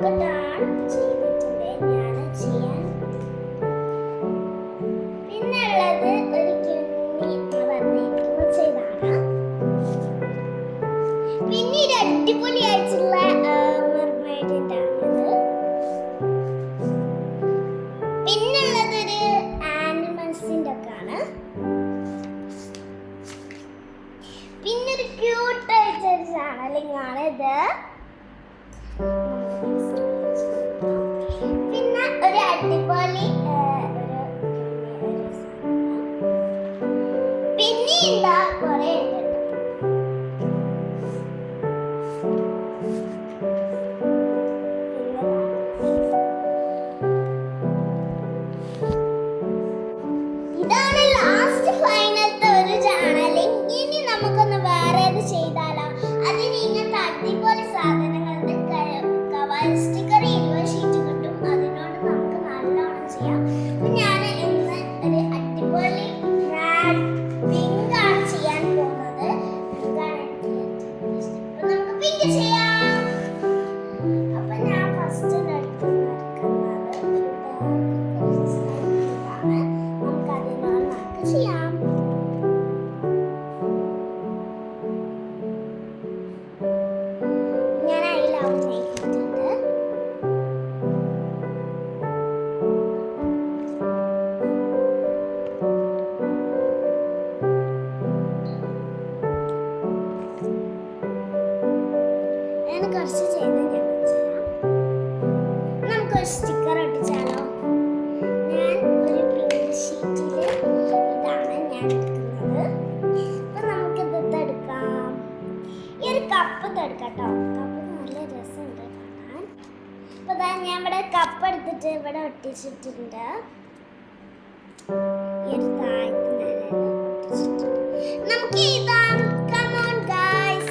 ഒക്കെ ഡൺ ചെയ്തിട്ടുണ്ട്. ഞാൻ ചെയ്യാൻ പിന്നെ ഉള്ളത് ഒരു കുഞ്ഞി വന്നിരിക്കുന്ന ചെയ്താണ്. പിന്നെ ഒരു അടിപൊളിയായിട്ടുള്ള മെർമെയ്ഡിന്റെ ആണിത്. പിന്നുള്ളത് ഒരു ആനിമൽസിന്റെ ഒക്കെ ആണ്. പിന്നെ ഒരു ക്യൂട്ട് ആയിട്ടൊരു ചാനലിംഗ് ആണ് ഇത്. പിന്നെ ഒരു അടിപൊളി പിന്നെ എന്താ കുറെ ഇതാണ് ലാസ്റ്റ് ഫൈനലത്തെ ഒരു ചാനലിംഗ്. ഇനി നമുക്കൊന്ന് വേറെ ചെയ്താലോ? അതിന് ഇങ്ങനത്തെ അടിപൊളി സാധനങ്ങളുടെ സ്റ്റിക്കർ 20 ഷീറ്റ് കിട്ടും. അതിനോട് നമുക്ക് നല്ലോണം ചെയ്യാം. അപ്പൊ ഞാൻ ഇന്ന് ഒരു അടിപൊളി പിങ്ക് ആണ് ചെയ്യാൻ പോകുന്നത്. അപ്പൊ നമുക്ക് പിങ്ക് ചെയ്യാം. അപ്പൊ ഞാൻ ഫസ്റ്റ് ചെയ്യാം. ഞാൻ അതിലാവും ചെയ്തിട്ടുണ്ട്. ഞാൻ കുറച്ച് ചെയ്ത് ഞാൻ ചെയ്യാം. നമുക്കൊരു സ്റ്റിക്കർ ഒട്ടിച്ചാലോ? ഞാൻ ഒരു പിങ്ക് ഷീറ്റില് ഇതാണ് ഞാൻ എടുക്കുന്നത്. അപ്പൊ നമുക്ക് ഇത് എടുക്കാം. ഈ ഒരു കപ്പ് എടുക്കാട്ടോ. കപ്പ് നല്ല രസമുണ്ട് കാണാൻ. അപ്പൊ ഞാൻ ഇവിടെ കപ്പ് എടുത്തിട്ട് ഇവിടെ ഒട്ടിച്ചിട്ടുണ്ട്. ഈ ഒരു താഴത്ത് ഒട്ടിച്ചിട്ടുണ്ട്. നമുക്ക് ഇതാം. Come on guys.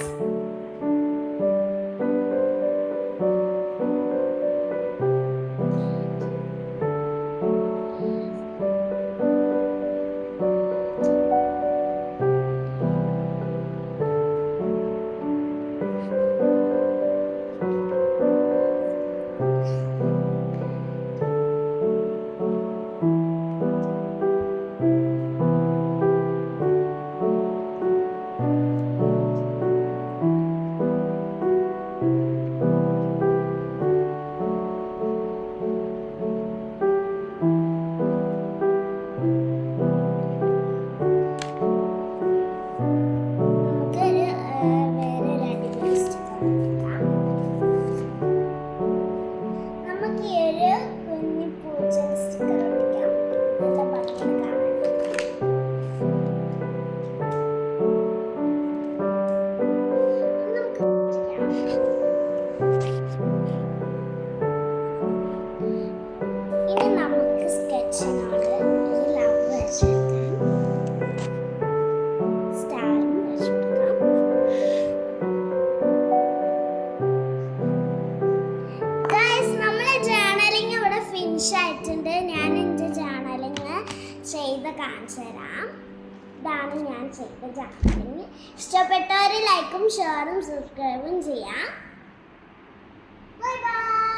ഇനി നമുക്ക് സ്കെച്ചിനോട് ഒരു ലവ് വരച്ചെടുക്കാം. സ്റ്റാറും വരച്ചെടുക്കാം. ഗൈസ്, നമ്മളെ ജേർണലിംഗ് ഇവിടെ ഫിനിഷ് ആയിട്ടുണ്ട്. ഞാൻ എൻ്റെ ജേർണലിംഗ് ചെയ്ത് കാണിച്ചു തരാം. ഇതാണ് ഞാൻ ചെയ്ത ജേർണലിംഗ്. ഇഷ്ടപ്പെട്ടവർ ലൈക്കും ഷെയറും സബ്സ്ക്രൈബും ചെയ്യാം. Bye bye.